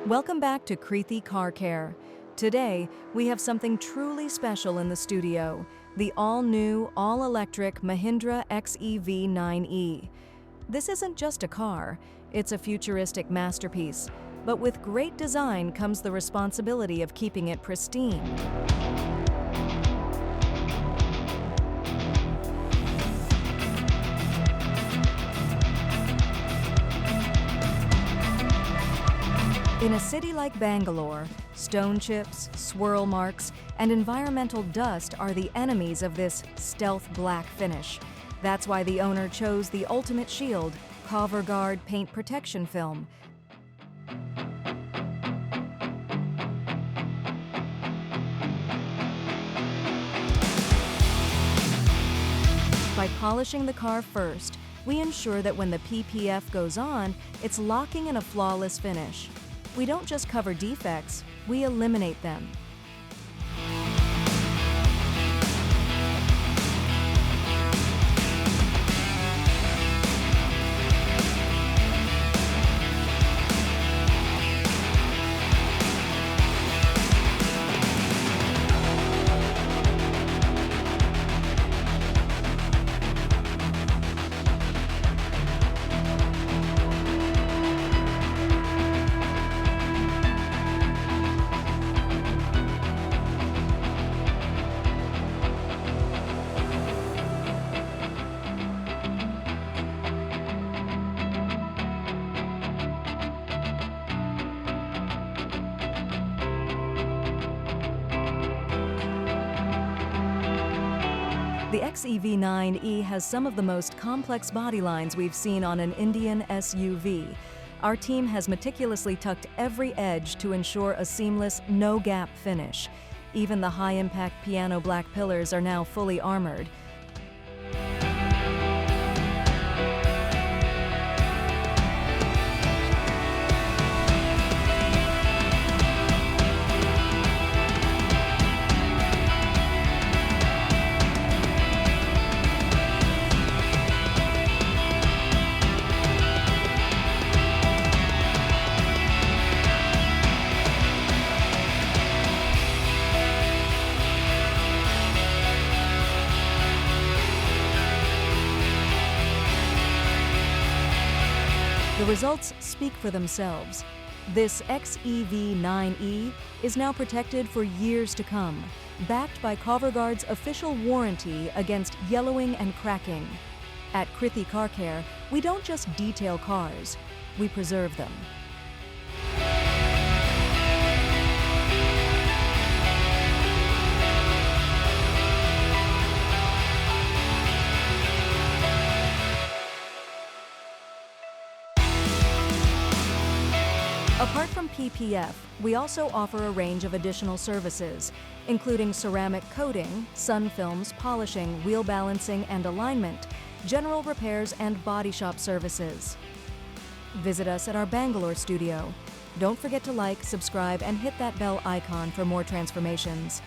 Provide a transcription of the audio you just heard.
Welcome back to Krithi Car Care. Today, we have something truly special in the studio, the all-new, all-electric Mahindra XEV 9e. This isn't just a car, it's a futuristic masterpiece, but with great design comes the responsibility of keeping it pristine. In a city like Bangalore, stone chips, swirl marks, and environmental dust are the enemies of this stealth black finish. That's why the owner chose the ultimate shield, Covrgard paint protection film. By polishing the car first, we ensure that when the PPF goes on, it's locking in a flawless finish. We don't just cover defects, we eliminate them. The XEV 9e has some of the most complex body lines we've seen on an Indian SUV. Our team has meticulously tucked every edge to ensure a seamless, no-gap finish. Even the high-impact piano black pillars are now fully armored. The results speak for themselves. This XEV 9e is now protected for years to come, backed by Covrgard's official warranty against yellowing and cracking. At Krithi Car Care, we don't just detail cars, we preserve them. Apart from PPF, we also offer a range of additional services, including ceramic coating, sun films, polishing, wheel balancing and alignment, general repairs and body shop services. Visit us at our Bangalore studio. Don't forget to like, subscribe, and hit that bell icon for more transformations.